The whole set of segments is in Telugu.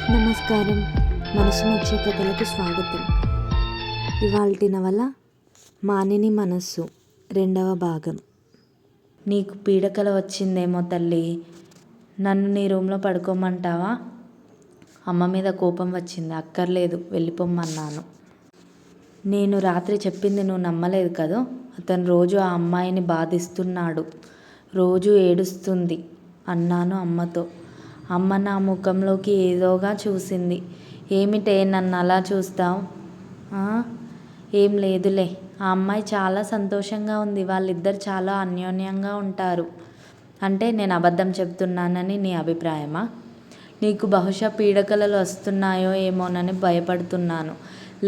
నమస్కారం. మనసు మెచ్చే కథలకు స్వాగతం. ఇవాల్టి నవల మానిని మనస్సు, 2వ భాగం. నీకు పీడకల వచ్చిందేమో తల్లి, నన్ను నీ రూమ్లో పడుకోమంటావా? అమ్మ మీద కోపం వచ్చింది. అక్కర్లేదు, వెళ్ళిపోమ్మన్నాను. నేను రాత్రి చెప్పింది నువ్వు నమ్మలేదు కదూ. అతను రోజు ఆ అమ్మాయిని బాధిస్తున్నాడు, రోజు ఏడుస్తుంది అన్నాను అమ్మతో. అమ్మ నా ముఖంలోకి ఏదోగా చూసింది. ఏమిటే నన్ను అలా చూస్తావు? ఏం లేదులే, ఆ అమ్మాయి చాలా సంతోషంగా ఉంది, వాళ్ళిద్దరు చాలా అన్యోన్యంగా ఉంటారు. అంటే నేను అబద్ధం చెప్తున్నానని నీ అభిప్రాయమా? నీకు బహుశా పీడకలలు వస్తున్నాయో ఏమోనని భయపడుతున్నాను.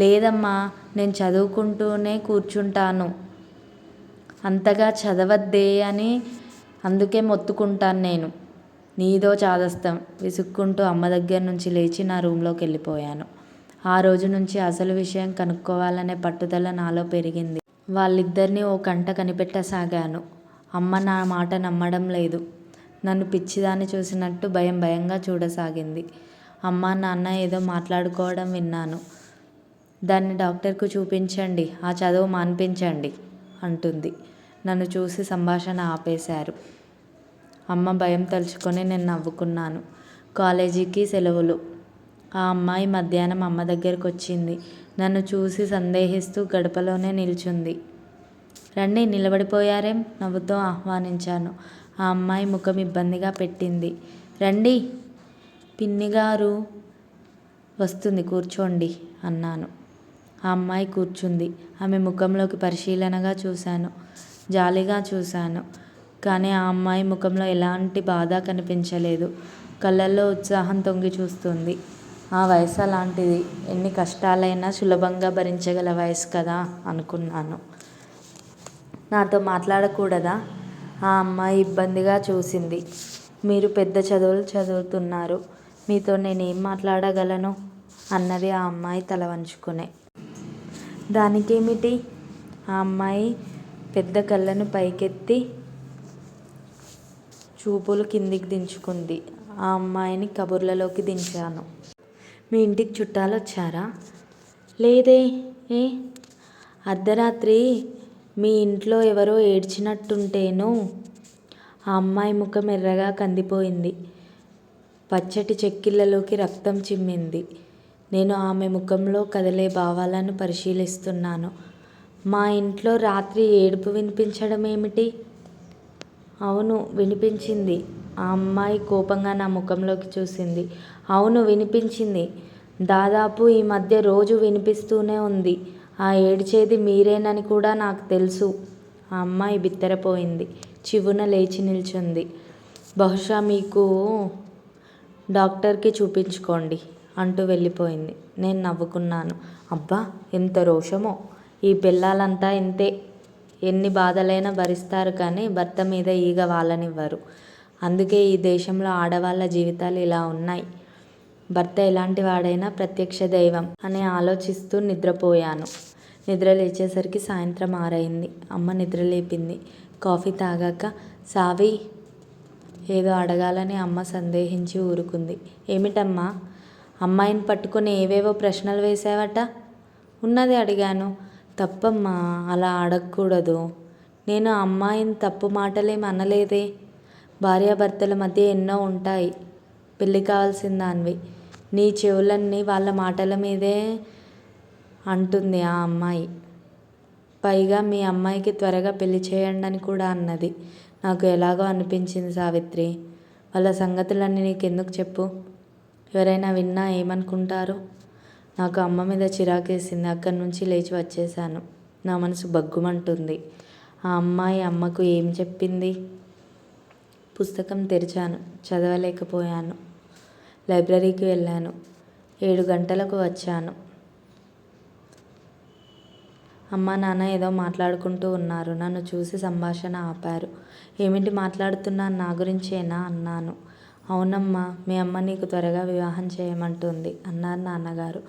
లేదమ్మా, నేను చదువుకుంటూనే కూర్చుంటాను. అంతగా చదవద్దే అని అందుకే మొత్తుకుంటాను నేను. నీదో చాదస్తం. విసుక్కుంటూ అమ్మ దగ్గర నుంచి లేచి నా రూంలోకి వెళ్ళిపోయాను. ఆ రోజు నుంచి అసలు విషయం కనుక్కోవాలనే పట్టుదల నాలో పెరిగింది. వాళ్ళిద్దరినీ ఓ కంట కనిపెట్టసాగాను. అమ్మ నా మాట నమ్మడం లేదు. నన్ను పిచ్చిదాన్ని చూసినట్టు భయం భయంగా చూడసాగింది. అమ్మ నాన్న ఏదో మాట్లాడుకోవడం విన్నాను. దాన్ని డాక్టర్కు చూపించండి, ఆ చదువు మాన్పించండి అంటుంది. నన్ను చూసి సంభాషణ ఆపేశారు. అమ్మ భయం తలుచుకొని నేను నవ్వుకున్నాను. కాలేజీకి సెలవులు. ఆ అమ్మాయి మధ్యాహ్నం అమ్మ దగ్గరకు వచ్చింది. నన్ను చూసి సందేహిస్తూ గడపలోనే నిల్చుంది. రండి, నిలబడిపోయారేం? నవ్వుతో ఆహ్వానించాను. ఆ అమ్మాయి ముఖం ఇబ్బందిగా పెట్టింది. రండి పిన్నిగారు వస్తుంది, కూర్చోండి అన్నాను. ఆ అమ్మాయి కూర్చుంది. ఆమె ముఖంలోకి పరిశీలనగా చూశాను, జాలిగా చూశాను. కానీ ఆ అమ్మాయి ముఖంలో ఎలాంటి బాధ కనిపించలేదు. కళ్ళల్లో ఉత్సాహం తొంగి చూస్తుంది. ఆ వయసు అలాంటిది, ఎన్ని కష్టాలైనా సులభంగా భరించగల వయసు కదా అనుకున్నాను. నాతో మాట్లాడకూడదా? ఆ అమ్మాయి ఇబ్బందిగా చూసింది. మీరు పెద్ద చదువులు చదువుతున్నారు, మీతో నేనేం మాట్లాడగలను అన్నది ఆ అమ్మాయి తల వంచుకునే. దానికేమిటి? ఆ అమ్మాయి పెద్ద కళ్ళను పైకెత్తి చూపులు కిందికి దించుకుంది. ఆ అమ్మాయిని కబుర్లలోకి దించాను. మీ ఇంటికి చుట్టాలు వచ్చారా? లేదే. ఏ? అర్ధరాత్రి మీ ఇంట్లో ఎవరో ఏడ్చినట్టుంటేను. ఆ అమ్మాయి ముఖం ఎర్రగా కందిపోయింది. పచ్చటి చెక్కిళ్ళలోకి రక్తం చిమ్మింది. నేను ఆమె ముఖంలో కదిలే భావాలను పరిశీలిస్తున్నాను. మా ఇంట్లో రాత్రి ఏడుపు వినిపించడం ఏమిటి? అవును, వినిపించింది. ఆ అమ్మాయి కోపంగా నా ముఖంలోకి చూసింది. అవును, వినిపించింది. దాదాపు ఈ మధ్య రోజు వినిపిస్తూనే ఉంది. ఆ ఏడ్చేది మీరేనని కూడా నాకు తెలుసు. ఆ అమ్మాయి బిత్తరపోయింది. చివున లేచి నిల్చుంది. బహుశా మీకు డాక్టర్కి చూపించుకోండి అంటూ వెళ్ళిపోయింది. నేను నవ్వుకున్నాను. అబ్బా, ఎంత రోషమో! ఈ పిల్లలంతా ఇంతే. ఎన్ని బాధలైనా భరిస్తారు కానీ భర్త మీద ఈగ వాలనివ్వరు. అందుకే ఈ దేశంలో ఆడవాళ్ళ జీవితాలు ఇలా ఉన్నాయి. భర్త ఎలాంటి వాడైనా ప్రత్యక్ష దైవం అని ఆలోచిస్తూ నిద్రపోయాను. నిద్ర లేచేసరికి సాయంత్రం 6 అయింది. అమ్మ నిద్ర లేపింది. కాఫీ తాగాక, సావి ఏదో అడగాలని అమ్మ సందేహించి ఊరుకుంది. ఏమిటమ్మా? అమ్మాయిని పట్టుకొని ఏవేవో ప్రశ్నలు వేసావట. ఉన్నది అడిగాను. తప్పమ్మా, అలా అడగకూడదు. నేను అమ్మాయిని తప్పు మాటలేం అనలేదే. భార్యాభర్తల మధ్య ఎన్నో ఉంటాయి. పెళ్ళి కావాల్సిన దానివి. నీ చెవులన్నీ వాళ్ళ మాటల మీదే అంటుంది ఆ అమ్మాయి. పైగా మీ అమ్మాయికి త్వరగా పెళ్లి చేయండి అని కూడా అన్నది. నాకు ఎలాగో అనిపించింది సావిత్రి. వాళ్ళ సంగతులన్నీ నీకెందుకు చెప్పు? ఎవరైనా విన్నా ఏమనుకుంటారు? నాకు అమ్మ మీద చిరాకేసింది. అక్కడి నుంచి లేచి వచ్చేశాను. నా మనసు బగ్గుమంటుంది. ఆ అమ్మాయి అమ్మకు ఏం చెప్పింది? పుస్తకం తెరిచాను, చదవలేకపోయాను. లైబ్రరీకి వెళ్ళాను. 7 గంటలకు వచ్చాను. అమ్మ నాన్న ఏదో మాట్లాడుకుంటూ ఉన్నారు. నన్ను చూసి సంభాషణ ఆపారు. ఏమిటి మాట్లాడుతున్నాను? నా గురించేనా అన్నాను. అవునమ్మా, మీ అమ్మ నీకు త్వరగా వివాహం చేయమంటుంది అన్నారు నాన్నగారు.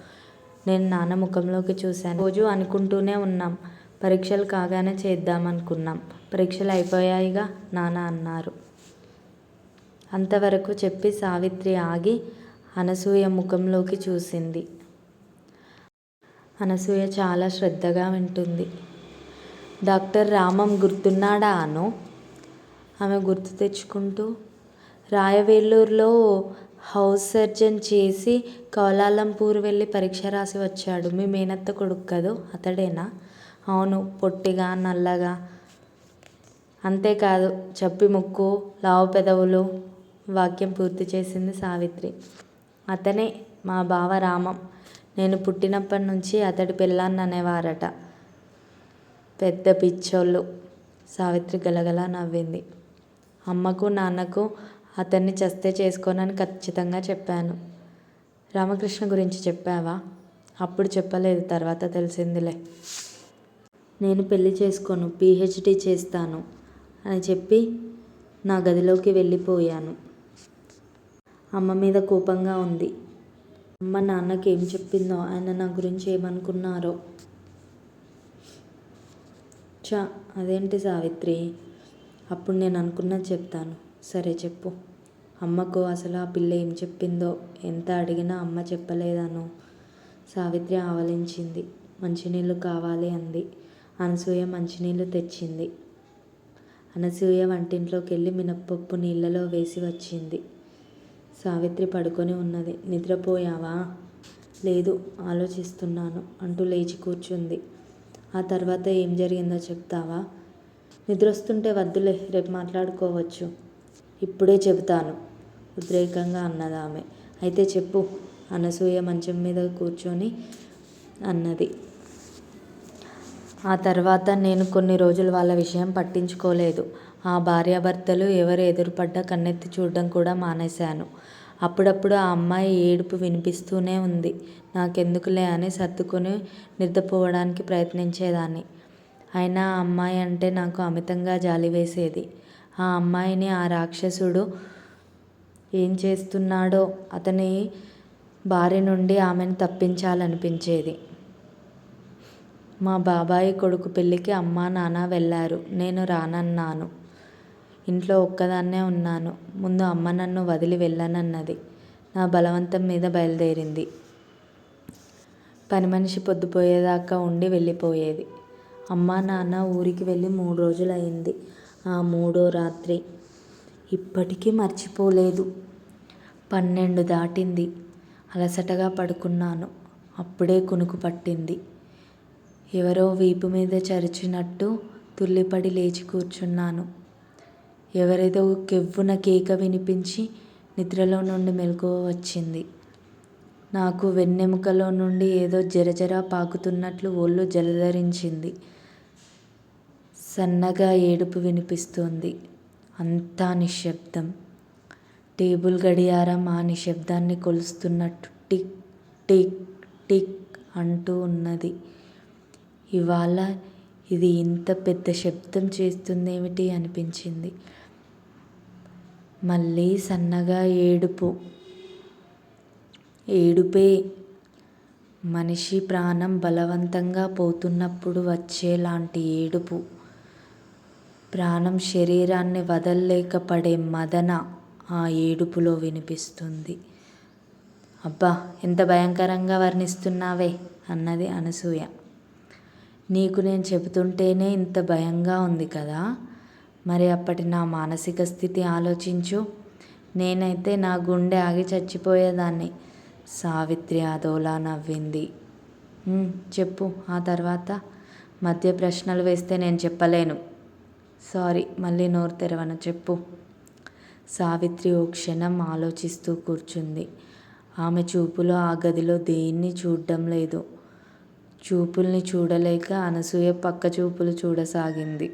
నేను నాన్న ముఖంలోకి చూశాను. రోజు అనుకుంటూనే ఉన్నాం, పరీక్షలు కాగానే చేద్దామనుకున్నాం. పరీక్షలు అయిపోయాయిగా నాన్న అన్నారు. అంతవరకు చెప్పి సావిత్రి ఆగి, అనసూయ ముఖంలోకి చూసింది. అనసూయ చాలా శ్రద్ధగా వింటుంది. డాక్టర్ రామం గుర్తున్నాడా అను? ఆమె గుర్తు తెచ్చుకుంటూ. రాయవేలూరులో హౌస్ సర్జన్ చేసి కౌలాలంపూర్ వెళ్ళి పరీక్ష రాసి వచ్చాడు. మీ మేనత్త కొడుకు కదూ, అతడేనా? అవును, పొట్టిగా నల్లగా. అంతేకాదు, చప్పి ముక్కు, లావు పెదవులు. వాక్యం పూర్తి చేసింది సావిత్రి. అతనే మా బావ రామం. నేను పుట్టినప్పటి నుంచి అతడి పెళ్ళాన్ని అనేవారట. పెద్ద పిచ్చోళ్ళు. సావిత్రి గలగలా నవ్వింది. అమ్మకు నాన్నకు అతన్ని చస్తే చేసుకోనని ఖచ్చితంగా చెప్పాను. రామకృష్ణ గురించి చెప్పావా? అప్పుడు చెప్పలేదు, తర్వాత తెలిసిందిలే. నేను పెళ్లి చేసుకోను, PhD చేస్తాను అని చెప్పి నా గదిలోకి వెళ్ళిపోయాను. అమ్మ మీద కోపంగా ఉంది. అమ్మ నాన్నకి ఏం చెప్పిందో, ఆయన నా గురించి ఏమనుకున్నారో. అదేంటి సావిత్రి? అప్పుడు నేను అనుకున్నది చెప్తాను. సరే చెప్పు. అమ్మకు అసలు ఆ పిల్ల ఏం చెప్పిందో ఎంత అడిగినా అమ్మ చెప్పలేదను. సావిత్రి ఆవలించింది. మంచినీళ్ళు కావాలి అంది. అనసూయ మంచినీళ్ళు తెచ్చింది. అనసూయ వంటింట్లోకి వెళ్ళి మినప్పప్పు నీళ్ళలో వేసి వచ్చింది. సావిత్రి పడుకొని ఉన్నది. నిద్రపోయావా? లేదు, ఆలోచిస్తున్నాను అంటూ లేచి కూర్చుంది. ఆ తర్వాత ఏం జరిగిందో చెప్తావా? నిద్రొస్తుంటే వద్దులే, రేపు మాట్లాడుకోవచ్చు. ఇప్పుడే చెబుతాను ఉద్రేకంగా అన్నదామె. అయితే చెప్పు. అనసూయ మంచం మీద కూర్చొని అన్నది. ఆ తర్వాత నేను కొన్ని రోజులు వాళ్ళ విషయం పట్టించుకోలేదు. ఆ భార్యాభర్తలు ఎవరు ఎదురుపడ్డా కన్నెత్తి చూడడం కూడా మానేశాను. అప్పుడప్పుడు ఆ అమ్మాయి ఏడుపు వినిపిస్తూనే ఉంది. నాకెందుకులే అని సర్దుకొని నిద్రపోవడానికి ప్రయత్నించేదాన్ని. అయినా ఆ అమ్మాయి అంటే నాకు అమితంగా జాలి వేసేది. ఆ అమ్మాయిని ఆ రాక్షసుడు ఏం చేస్తున్నాడో అతని బారి నుండి ఆమెను తప్పించాలనిపించేది. మా బాబాయి కొడుకు పెళ్ళికి అమ్మా నాన్న వెళ్ళారు. నేను రానన్నాను. ఇంట్లో ఒక్కదాన్నే ఉన్నాను. ముందు అమ్మ నన్ను వదిలి వెళ్ళనన్నది. నా బలవంతం మీద బయలుదేరింది. పనిమనిషి పొద్దుపోయేదాకా ఉండి వెళ్ళిపోయేది. అమ్మా నాన్న ఊరికి వెళ్ళి 3 రోజులయింది. ఆ 3వ రాత్రి ఇప్పటికీ మర్చిపోలేదు. 12 దాటింది. అలసటగా పడుకున్నాను. అప్పుడే కునుకు పట్టింది. ఎవరో వీపు మీద చరిచినట్టు తుల్లిపడి లేచి కూర్చున్నాను. ఎవరిదో కెవ్వున కేక వినిపించి నిద్రలో నుండి మెలకువ వచ్చింది. నాకు వెన్నెముకలో నుండి ఏదో జరజర పాకుతున్నట్లు ఒళ్ళు జలధరించింది. సన్నగా ఏడుపు వినిపిస్తోంది. అంతా నిశ్శబ్దం. టేబుల్ గడియారం ఆ నిశ్శబ్దాన్ని కొలుస్తున్నట్టు టిక్ టిక్ టిక్ అంటూ ఉన్నది. ఇవాళ ఇది ఇంత పెద్ద శబ్దం చేస్తుందేమిటి అనిపించింది. మళ్ళీ సన్నగా ఏడుపు. ఏడుపే. మనిషి ప్రాణం బలవంతంగా పోతున్నప్పుడు వచ్చేలాంటి ఏడుపు. ప్రాణం శరీరాన్ని వదల్లేక పడే మదన ఆ ఏడుపులో వినిపిస్తుంది. అబ్బా, ఎంత భయంకరంగా వర్ణిస్తున్నావే అన్నది అనసూయ. నీకు నేను చెబుతుంటేనే ఇంత భయంగా ఉంది కదా. మరి అప్పటి నా మానసిక స్థితి ఆలోచించు. నేనైతే నా గుండె ఆగి చచ్చిపోయేదాన్ని. సావిత్రి అదోలా నవ్వింది. చెప్పు. ఆ తర్వాత? మధ్య ప్రశ్నలు వేస్తే నేను చెప్పలేను. సారీ, మళ్ళీ నోరు తెరవను, చెప్పు. సావిత్రి ఓ క్షణం ఆలోచిస్తూ కూర్చుంది. ఆమె చూపులు ఆ గదిలో దేన్ని చూడ్డం లేదు. చూపుల్ని చూడలేక అనసూయ పక్క చూపులు చూడసాగింది.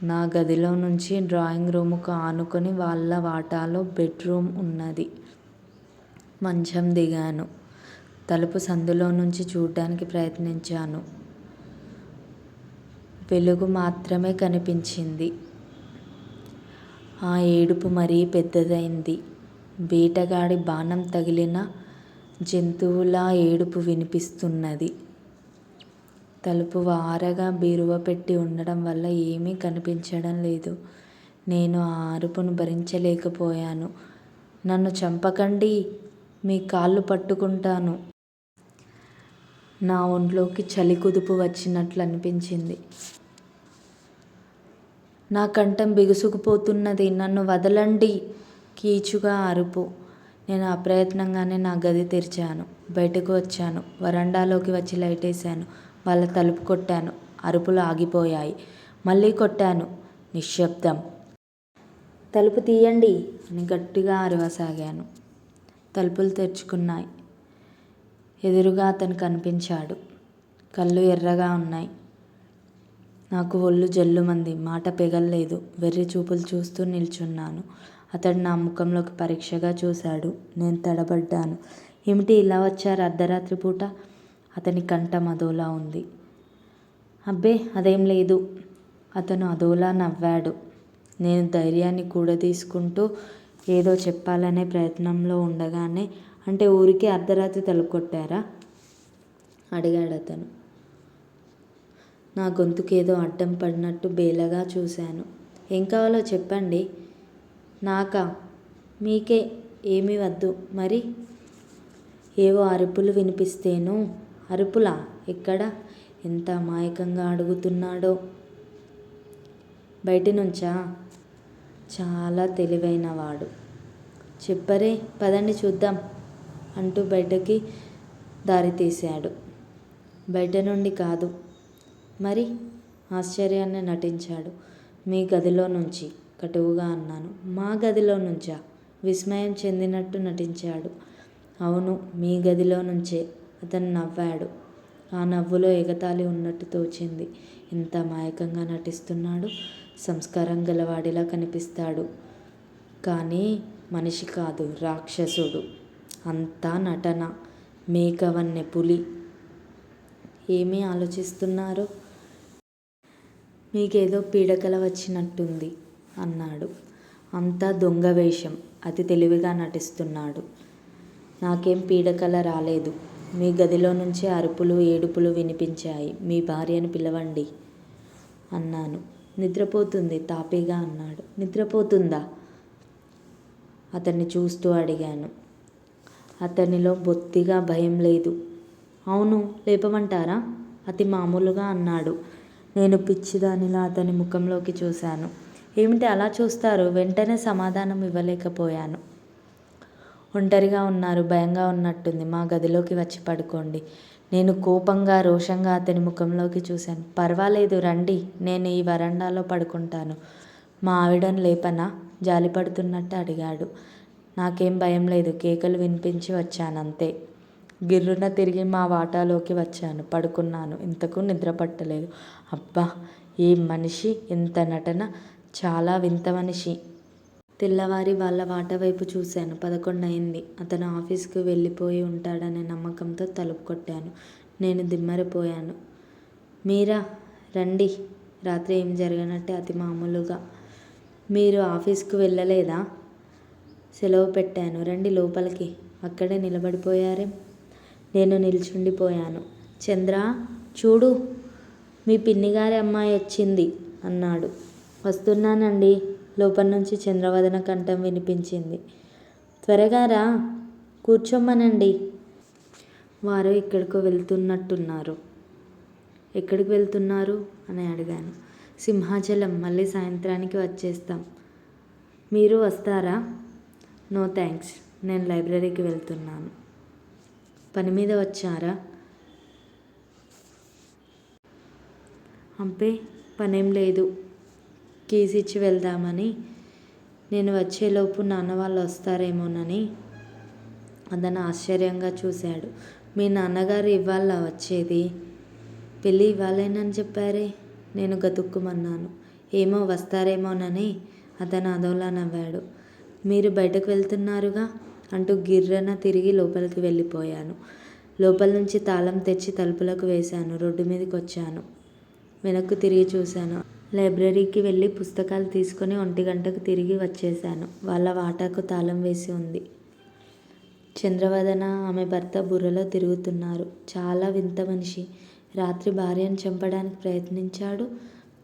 నా గదిలో నుంచి డ్రాయింగ్ రూముకు ఆనుకొని వాళ్ళ వాటాలో బెడ్రూమ్ ఉన్నది. మంచం దిగాను. తలుపు సందులో నుంచి చూడ్డానికి ప్రయత్నించాను. వెలుగు మాత్రమే కనిపించింది. ఆ ఏడుపు మరీ పెద్దదైంది. వేటగాడి బాణం తగిలిన జంతువులా ఏడుపు వినిపిస్తున్నది. తలుపు వారగా బీరువా పెట్టి ఉండడం వల్ల ఏమీ కనిపించడం లేదు. నేను ఆ అరుపును భరించలేకపోయాను. నన్ను చంపకండి, మీ కాళ్ళు పట్టుకుంటాను. నా ఒంట్లోకి చలి కుదుపు వచ్చినట్లు అనిపించింది. నా కంఠం బిగుసుకుపోతున్నది. నన్ను వదలండి, కీచుగా అరుపు. నేను అప్రయత్నంగానే నా గది తెరిచాను. బయటకు వచ్చాను. వరండాలోకి వచ్చి లైటేశాను. వాళ్ళ తలుపు కొట్టాను. అరుపులు ఆగిపోయాయి. మళ్ళీ కొట్టాను. నిశ్శబ్దం. తలుపు తీయండి అని గట్టిగా అరవసాగాను. తలుపులు తెరుచుకున్నాయి. ఎదురుగా అతను కనిపించాడు. కళ్ళు ఎర్రగా ఉన్నాయి. నాకు ఒళ్ళు జల్లుమంది. మాట పెగల్లేదు. వెర్రి చూపులు చూస్తూ నిల్చున్నాను. అతడు నా ముఖంలోకి పరీక్షగా చూశాడు. నేను తడబడ్డాను. ఏమిటి ఇలా వచ్చారు అర్ధరాత్రి పూట? అతని కంఠం అదోలా ఉంది. అబ్బే అదేం లేదు. అతను అదోలా నవ్వాడు. నేను ధైర్యాన్ని కూడదీసుకుంటూ ఏదో చెప్పాలనే ప్రయత్నంలో ఉండగానే, అంటే ఊరికే అర్ధరాత్రి తలుపు కొట్టారా? అడిగాడు అతను. నా గొంతుకేదో అడ్డం పడినట్టు బేలగా చూశాను. ఏం కావాలో చెప్పండి. నాకా? మీకే. ఏమీ వద్దు. మరి? ఏవో అరుపులు వినిపిస్తేను. అరుపులా? ఎక్కడ? ఎంత అమాయకంగా అడుగుతున్నాడో. బయటి నుంచా? చాలా తెలివైనవాడు. చెప్పరే, పదండి చూద్దాం అంటూ బయటకి దారి తీశాడు. బయట నుండి కాదు. మరి? ఆశ్చర్యాన్ని నటించాడు. మీ గదిలో నుంచి కటువుగా అన్నాను. మా గదిలో నుంచా? విస్మయం చెందినట్టు నటించాడు. అవును, మీ గదిలో నుంచే. అతను నవ్వాడు. ఆ నవ్వులో ఎగతాళి ఉన్నట్టు తోచింది. ఎంత అమాయకంగా నటిస్తున్నాడు. సంస్కారం గలవాడిలా కనిపిస్తాడు. కానీ మనిషి కాదు, రాక్షసుడు. అంతా నటన. మేకవన్నె పులి. ఏమీ ఆలోచిస్తున్నారు? మీకేదో పీడకల వచ్చినట్టుంది అన్నాడు. అంతా దొంగ వేషం. అతి తెలివిగా నటిస్తున్నాడు. నాకేం పీడకల రాలేదు. మీ గదిలో నుంచే అరుపులు ఏడుపులు వినిపించాయి. మీ భార్యను పిలవండి అన్నాను. నిద్రపోతుంది తాపీగా అన్నాడు. నిద్రపోతుందా? అతన్ని చూస్తూ అడిగాను. అతనిలో బొత్తిగా భయం లేదు. అవును, లేపమంటారా? అతి మామూలుగా అన్నాడు. నేను పిచ్చిదానిలా అతని ముఖంలోకి చూశాను. ఏమిటి అలా చూస్తారు? వెంటనే సమాధానం ఇవ్వలేకపోయాను. ఒంటరిగా ఉన్నారు, భయంగా ఉన్నట్టుంది. మా గదిలోకి వచ్చి పడుకోండి. నేను కోపంగా రోషంగా అతని ముఖంలోకి చూశాను. పర్వాలేదు రండి, నేను ఈ వరండాలో పడుకుంటాను. మా ఆవిడను లేపనా? జాలిపడుతున్నట్టు అడిగాడు. నాకేం భయం లేదు. కేకలు వినిపించి వచ్చానంతే. గిర్రున తిరిగి మా వాటాలోకి వచ్చాను. పడుకున్నాను. ఇంతకు నిద్ర పట్టలేదు. అబ్బా, ఏం మనిషి! ఎంత నటన! చాలా వింత మనిషి. తెల్లవారి వాళ్ళ వాటా వైపు చూశాను. 11 అయింది. అతను ఆఫీసుకు వెళ్ళిపోయి ఉంటాడనే నమ్మకంతో తలుపు కొట్టాను. నేను దిమ్మరిపోయాను. మీరా? రండి. రాత్రి ఏమి జరగనట్టే అతి మామూలుగా. మీరు ఆఫీసుకు వెళ్ళలేదా? సెలవు పెట్టాను. రండి లోపలికి. అక్కడే నిలబడిపోయారేం? నేను నిల్చుండిపోయాను. చంద్ర, చూడు, మీ పిన్నిగారి అమ్మాయి వచ్చింది అన్నాడు. వస్తున్నానండి. లోపల నుంచి చంద్రవదన కంఠం వినిపించింది. త్వరగా రా, కూర్చోమ్మనండి. వారు ఎక్కడికో వెళ్తున్నట్టున్నారు. ఎక్కడికి వెళ్తున్నారు అని అడిగాను. సింహాచలం. మళ్ళీ సాయంత్రానికి వచ్చేస్తాం. మీరు వస్తారా? నో థ్యాంక్స్, నేను లైబ్రరీకి వెళ్తున్నాను. పని మీద వచ్చారా? అంపే పనేం లేదు. కీస్ ఇచ్చి వెళ్దామని. నేను వచ్చేలోపు నాన్న వాళ్ళు వస్తారేమోనని. అతను ఆశ్చర్యంగా చూశాడు. మీ నాన్నగారు ఇవాళ వచ్చేది? పెళ్ళి ఇవ్వాలేనని చెప్పారే. నేను గతుక్కుమన్నాను. ఏమో, వస్తారేమోనని. అతను అదోలా నవ్వాడు. మీరు బయటకు వెళ్తున్నారుగా అంటూ గిర్రన తిరిగి లోపలికి వెళ్ళిపోయాను. లోపల నుంచి తాళం తెచ్చి తలుపులకు వేశాను. రోడ్డు మీదకి వచ్చాను. వెనక్కు తిరిగి చూశాను. లైబ్రరీకి వెళ్ళి పుస్తకాలు తీసుకొని 1 గంటకు తిరిగి వచ్చేశాను. వాళ్ళ వాటాకు తాళం వేసి ఉంది. చంద్రవదన ఆమె భర్త బుర్రలో తిరుగుతున్నారు. చాలా వింత మనిషి. రాత్రి భార్యను చంపడానికి ప్రయత్నించాడు.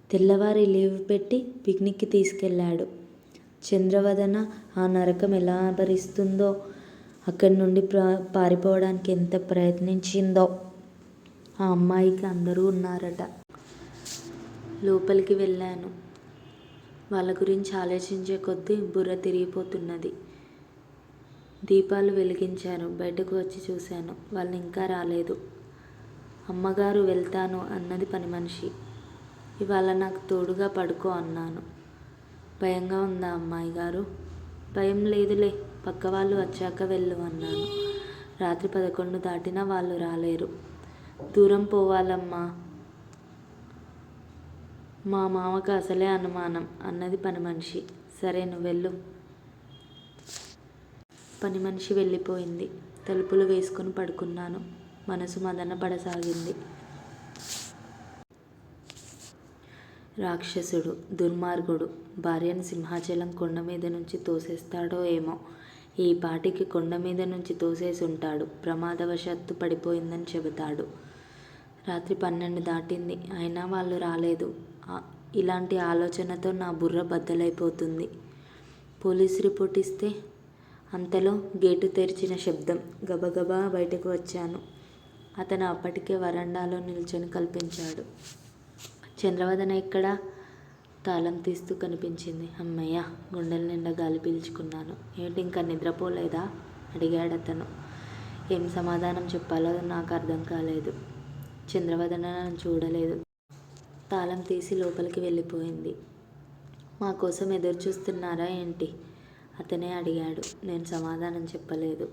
తెల్లవారి లీవ్ పెట్టి పిక్నిక్కి తీసుకెళ్ళాడు. చంద్రవదన ఆ నరకం ఎలా భరిస్తుందో, అక్కడి నుండి పారిపోవడానికి ఎంత ప్రయత్నించిందో. ఆ అమ్మాయికి అందరూ ఉన్నారట. లోపలికి వెళ్ళాను. వాళ్ళ గురించి ఆలోచించే కొద్దీ బుర్ర తిరిగిపోతున్నది. దీపాలు వెలిగించాను. బయటకు వచ్చి చూశాను. వాళ్ళు ఇంకా రాలేదు. అమ్మగారు వెళ్తాను అన్నది పని మనిషి. ఇవాళ నాకు తోడుగా పడుకో అన్నాను. భయంగా ఉందా అమ్మాయి గారు? భయం లేదులే, పక్క వాళ్ళు వచ్చాక వెళ్ళు అన్నాను. రాత్రి 11 దాటినా వాళ్ళు రాలేరు. దూరం పోవాలమ్మా, మా మామకు అసలే అనుమానం అన్నది పని మనిషి. సరే నువ్వు వెళ్ళు. పని మనిషి వెళ్ళిపోయింది. తలుపులు వేసుకుని పడుకున్నాను. మనసు మదన పడసాగింది. రాక్షసుడు, దుర్మార్గుడు భార్యను సింహాచలం కొండ మీద నుంచి తోసేస్తాడో ఏమో. ఈ పాటికి కొండ మీద నుంచి తోసేసుంటాడు. ప్రమాదవశాత్తు పడిపోయిందని చెబుతాడు. రాత్రి 12 దాటింది. అయినా వాళ్ళు రాలేదు. ఇలాంటి ఆలోచనతో నా బుర్ర బద్దలైపోతుంది. పోలీస్ రిపోర్ట్ ఇస్తే? అంతలో గేటు తెరిచిన శబ్దం. గబగబా బయటకు వచ్చాను. అతను అప్పటికే వరండాలో నిల్చొని కల్పించాడు. చంద్రవదన ఎక్కడా? తాళం తీస్తూ కనిపించింది. అమ్మయ్య, గుండెల నిండా గాలి పీల్చుకున్నాను. ఏంటి ఇంకా నిద్రపోలేదా అడిగాడతను. ఏం సమాధానం చెప్పాలో నాకు అర్థం కాలేదు. చంద్రవదన నన్ను చూడలేదు. తాళం తీసి లోపలికి వెళ్ళిపోయింది. మా కోసం ఎదురు చూస్తున్నారా ఏంటి? అతనే అడిగాడు. నేను సమాధానం చెప్పలేదు.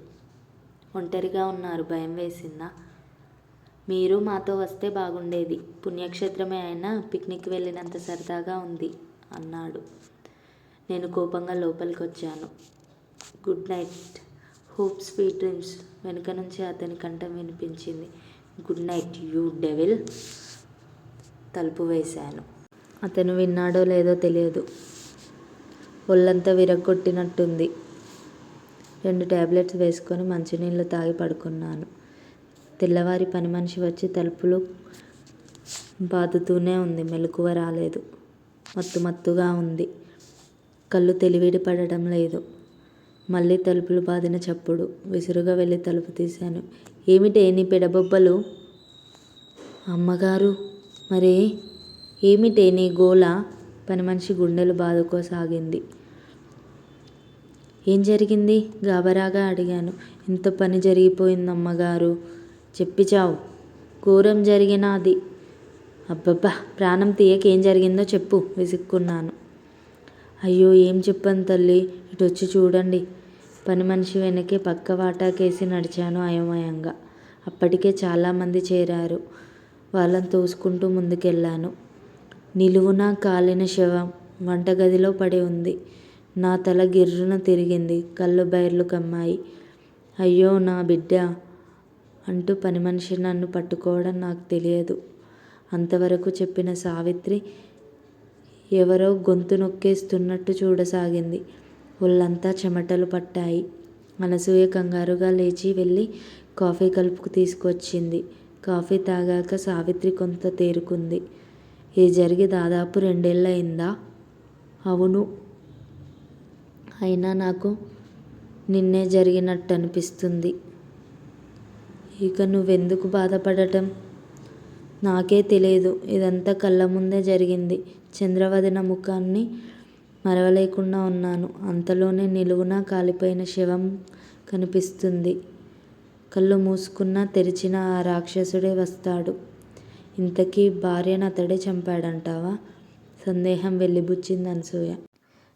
ఒంటరిగా ఉన్నారు, భయం వేసిందా? మీరు మాతో వస్తే బాగుండేది. పుణ్యక్షేత్రమే అయినా పిక్నిక్ వెళ్ళినంత సరదాగా ఉంది అన్నాడు. నేను కోపంగా లోపలికి వచ్చాను. Good night, hope sweet dreams వెనుక నుంచి అతని కంఠం వినిపించింది. Good night you devil. తలుపు వేశాను. అతను విన్నాడో లేదో తెలియదు. ఒళ్ళంతా విరగ్గొట్టినట్టుంది. 2 టాబ్లెట్స్ వేసుకొని మంచినీళ్ళు తాగి పడుకున్నాను. తెల్లవారి పని మనిషి వచ్చి తలుపులు బాదుతూనే ఉంది. మెలకువ రాలేదు. మత్తుగా ఉంది. కళ్ళు తెలివిడి పడడం లేదు. మళ్ళీ తలుపులు బాదిన చప్పుడు. విసురుగా వెళ్ళి తలుపు తీశాను. ఏమిటే నీ పెడబొబ్బలు? అమ్మగారు, మరే ఏమిటే నీ గోల? పని మనిషి గుండెలు బాదుకోసాగింది. ఏం జరిగింది? గాబరాగా అడిగాను. ఇంత పని జరిగిపోయింది అమ్మగారు. చెప్పి చావు. ఘోరం జరిగినాది. అబ్బబ్బా, ప్రాణం తీయక ఏం జరిగిందో చెప్పు విసుక్కున్నాను. అయ్యో, ఏం చెప్పను తల్లి, ఇటొచ్చి చూడండి. పని మనిషి వెనకే పక్క వాటాకేసి నడిచాను అయోమయంగా. అప్పటికే చాలామంది చేరారు. వాళ్ళని తోసుకుంటూ ముందుకెళ్ళాను. నిలువునా కాలిన శవం వంటగదిలో పడి ఉంది. నా తల గిర్రున తిరిగింది. కళ్ళు బైర్లు కమ్మాయి. అయ్యో నా బిడ్డ అంటూ పని మనిషి నన్ను పట్టుకోవడం నాకు తెలియదు. అంతవరకు చెప్పిన సావిత్రి ఎవరో గొంతు నొక్కేస్తున్నట్టు చూడసాగింది. ఒళ్ళంతా చెమటలు పట్టాయి. అనసూయ కంగారుగా లేచి వెళ్ళి కాఫీ కలుపుకు తీసుకొచ్చింది. కాఫీ తాగాక సావిత్రి కొంత తేరుకుంది. ఇది జరిగి దాదాపు 2 ఏళ్ళయిందా? అవును. అయినా నాకు నిన్నే జరిగినట్టు అనిపిస్తుంది. ఇక నువ్వెందుకు బాధపడటం? నాకే తెలియదు. ఇదంతా కళ్ళ ముందే జరిగింది. చంద్రవదన ముఖాన్ని మరవలేకుండా ఉన్నాను. అంతలోనే నిలువునా కాలిపోయిన శవం కనిపిస్తుంది. కళ్ళు మూసుకున్నా తెరిచిన ఆ రాక్షసుడే వస్తాడు. ఇంతకీ భార్యను అతడే చంపాడంటావా? సందేహం వెలిబుచ్చింది అనసూయ.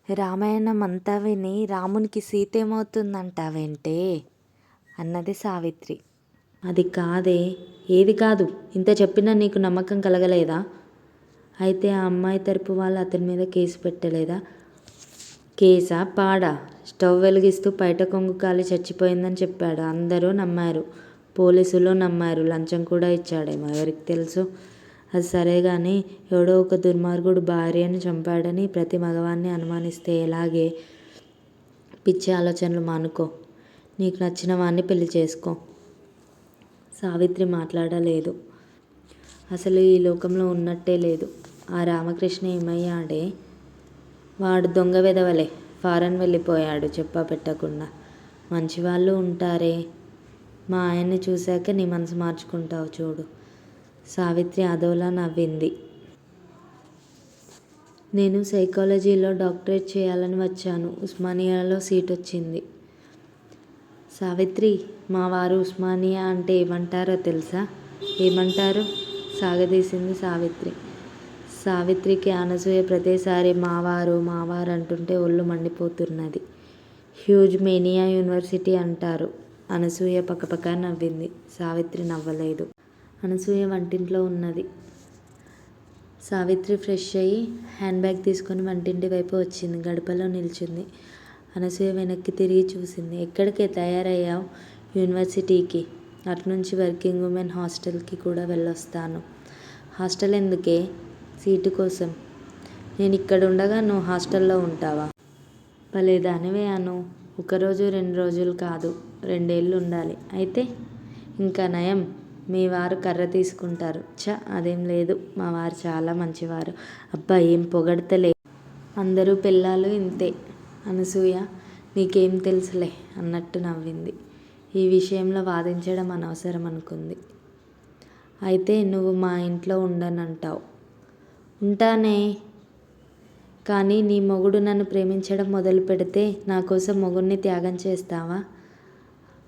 రామాయణం అంతా విని రామునికి సీత ఏమవుతుందంటావేంటే అన్నది సావిత్రి. అది కాదే. ఏది కాదు? ఇంత చెప్పినా నీకు నమ్మకం కలగలేదా? అయితే ఆ అమ్మాయి తరపు వాళ్ళు అతని మీద కేసు పెట్టలేదా? కేసా పాడా? స్టవ్ వెలిగిస్తూ బయట కొంగు కాలి చచ్చిపోయిందని చెప్పాడు. అందరూ నమ్మారు. పోలీసులు నమ్మారు. లంచం కూడా ఇచ్చాడేమో, ఎవరికి తెలుసు. అది సరే గాని, ఎవడో ఒక దుర్మార్గుడు భార్యను చంపాడని ప్రతి మగవాణ్ణి అనుమానిస్తే ఎలాగే? పిచ్చి ఆలోచనలు మానుకో. నీకు నచ్చిన వాణ్ణి పెళ్లి చేసుకో. సావిత్రి మాట్లాడలేదు. అసలు ఈ లోకంలో ఉన్నట్టే లేదు. ఆ రామకృష్ణ ఏమయ్యాడే? వాడు దొంగ వెధవలే. ఫారెన్ వెళ్ళిపోయాడు చెప్పా పెట్టకుండా. మంచివాళ్ళు ఉంటారే. మా ఆయన్ని చూశాక నీ మనసు మార్చుకుంటావు చూడు. సావిత్రి అదోలా నవ్వింది. నేను సైకాలజీలో డాక్టరేట్ చేయాలని వచ్చాను. ఉస్మానియాలో సీట్ వచ్చింది. సావిత్రి, మా వారు ఉస్మానియా అంటే ఏమంటారో తెలుసా? ఏమంటారు? సాగదీసింది సావిత్రి. సావిత్రికి అనసూయ ప్రతిసారి మావారు మావారు అంటుంటే ఒళ్ళు మండిపోతున్నది. హ్యూజ్ మేనియా యూనివర్సిటీ అంటారు. అనసూయ పక్కపక్క నవ్వింది. సావిత్రి నవ్వలేదు. అనసూయ వంటింట్లో ఉన్నది. సావిత్రి ఫ్రెష్ అయ్యి హ్యాండ్ బ్యాగ్ తీసుకొని వంటింటి వైపు వచ్చింది. గడపలో నిల్చుంది. అనసూయ వెనక్కి తిరిగి చూసింది. ఎక్కడికి తయారయ్యావు? యూనివర్సిటీకి. అటునుంచి వర్కింగ్ ఉమెన్ హాస్టల్కి కూడా వెళ్ళొస్తాను. హాస్టల్ ఎందుకే? సీటు కోసం. నేను ఇక్కడ ఉండగా నువ్వు హాస్టల్లో ఉంటావా? భలేదానివే అను. ఒకరోజు 2 రోజులు కాదు, 2 ఏళ్ళు ఉండాలి. అయితే ఇంకా నయం, మీ వారు కర్ర తీసుకుంటారు. అదేం లేదు, మా వారు చాలా మంచివారు. అబ్బా, ఏం పొగడతలే. అందరూ పెళ్ళాలు ఇంతే. అనసూయ నీకేం తెలుసులే అన్నట్టు నవ్వింది. ఈ విషయంలో వాదించడం అనవసరం అనుకుంది. అయితే నువ్వు మా ఇంట్లో ఉండనంటావు. ఉంటానే. కానీ నీ మొగుడు నన్ను ప్రేమించడం మొదలు పెడితే నా కోసం మొగుడిని త్యాగం చేస్తావా?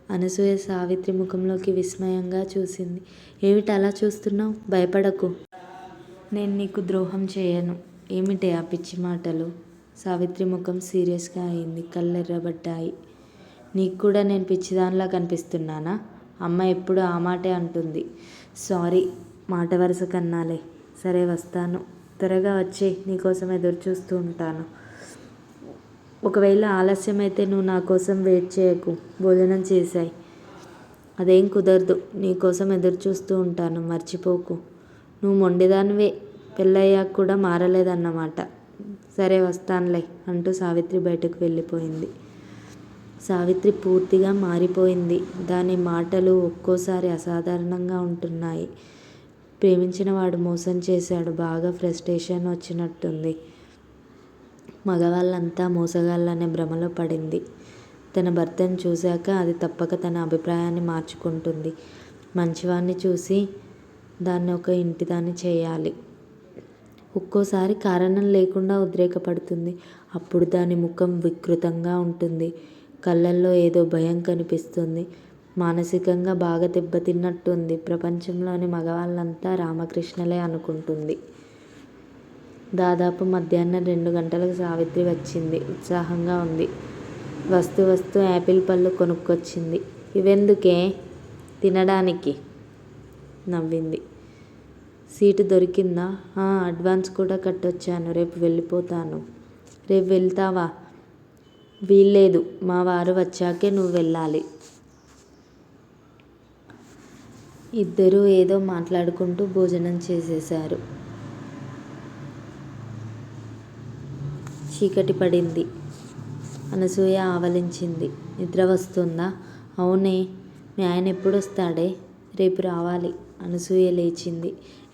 అనసూయ సావిత్రి ముఖంలోకి విస్మయంగా చూసింది. ఏమిటి అలా చూస్తున్నావు? భయపడకు. నేను నీకు ద్రోహం చేయను. ఏమిటి ఆ పిచ్చి మాటలు? సావిత్రి ముఖం సీరియస్గా అయింది. కళ్ళెర్రబడ్డాయి. నీకు కూడా నేను పిచ్చిదానిలా కనిపిస్తున్నానా? అమ్మ ఎప్పుడు ఆ మాటే అంటుంది. సారీ, మాట వరుస కన్నాలే. సరే, వస్తాను. త్వరగా వచ్చే, నీకోసం ఎదురు చూస్తూ ఉంటాను. ఒకవేళ ఆలస్యమైతే నువ్వు నా కోసం వెయిట్ చేయకు. భోజనం చేశాయి. అదేం కుదరదు. నీకోసం ఎదురు చూస్తూ ఉంటాను, మర్చిపోకు. నువ్వు మొండిదానివే. పెళ్ళయ్యాక కూడా మారలేదన్నమాట. సరే, వస్తానులే అంటూ సావిత్రి బయటకు వెళ్ళిపోయింది. సావిత్రి పూర్తిగా మారిపోయింది. దాని మాటలు ఒక్కోసారి అసాధారణంగా ఉంటున్నాయి. ప్రేమించిన వాడు మోసం చేశాడు. బాగా ఫ్రస్ట్రేషన్ వచ్చినట్టుంది. మగవాళ్ళంతా మోసగాళ్ళనే భ్రమలో పడింది. తన భర్తను చూశాక అది తప్పక తన అభిప్రాయాన్ని మార్చుకుంటుంది. మంచివాణ్ణి చూసి దాన్ని ఒక ఇంటిదాన్ని చేయాలి. ఒక్కోసారి కారణం లేకుండా ఉద్రేకపడుతుంది. అప్పుడు దాని ముఖం వికృతంగా ఉంటుంది. కళ్ళల్లో ఏదో భయం కనిపిస్తుంది. మానసికంగా బాగా దెబ్బతిన్నట్టుంది. ప్రపంచంలోని మగవాళ్ళంతా రామకృష్ణలే అనుకుంటుంది. దాదాపు మధ్యాహ్నం 2 గంటలకు సావిత్రి వచ్చింది. ఉత్సాహంగా ఉంది. వస్తూ యాపిల్ పళ్ళు కొనుక్కొచ్చింది. ఇవెందుకే? తినడానికి. నవ్వింది. సీటు దొరికిందా? అడ్వాన్స్ కూడా కట్టొచ్చాను. రేపు వెళ్ళిపోతాను. రేపు వెళ్తావా? వీల్లేదు. మా వారు వచ్చాకే నువ్వు వెళ్ళాలి. ఇద్దరూ ఏదో మాట్లాడుకుంటూ భోజనం చేసేశారు. చీకటి పడింది. అనసూయ ఆవలించింది. నిద్ర వస్తుందా? అవునే. మీ ఆయన ఎప్పుడొస్తాడే? రేపు రావాలి. అనసూయ లేచింది.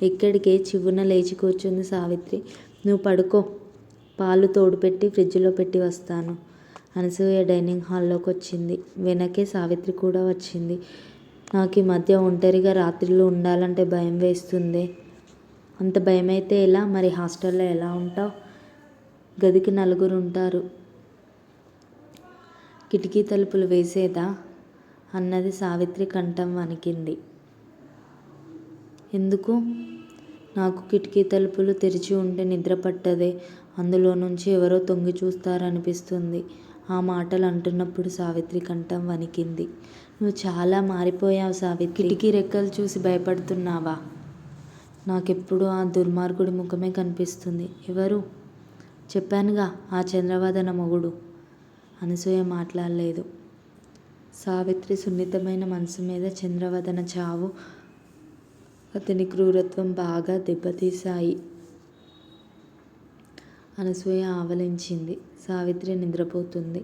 ఎక్కడికే? చివ్వున లేచి కూర్చుంది సావిత్రి. నువ్వు పడుకో. పాలు తోడుపెట్టి ఫ్రిడ్జ్లో పెట్టి వస్తాను. అనసూయ డైనింగ్ హాల్లోకి వచ్చింది. వెనకే సావిత్రి కూడా వచ్చింది. నాకు ఈ మధ్య ఒంటరిగా రాత్రిళ్ళు ఉండాలంటే భయం వేస్తుందే. అంత భయమైతే ఎలా? మరి హాస్టల్లో ఎలా ఉంటావు? గదికి 4 ఉంటారు. కిటికీ తలుపులు వేసేదా? అన్నది. సావిత్రి కంఠం వణికింది. ఎందుకు? నాకు కిటికీ తలుపులు తెరిచి ఉంటే నిద్ర పట్టదే. అందులో నుంచి ఎవరో తొంగి చూస్తారనిపిస్తుంది. ఆ మాటలు అంటున్నప్పుడు సావిత్రి కంఠం వణికింది. నువ్వు చాలా మారిపోయావు సావిత్రి. కిటికీ రెక్కలు చూసి భయపడుతున్నావా? నాకెప్పుడు ఆ దుర్మార్గుడి ముఖమే కనిపిస్తుంది. ఎవరు? చెప్పానుగా, ఆ చంద్రవదన మొగుడు. అనసూయ మాట్లాడలేదు. సావిత్రి సున్నితమైన మనసు మీద చంద్రవదన చావు, అతని క్రూరత్వం బాగా దెబ్బతీశాయి. అనసూయ ఆవలించింది. సావిత్రి నిద్రపోతుంది.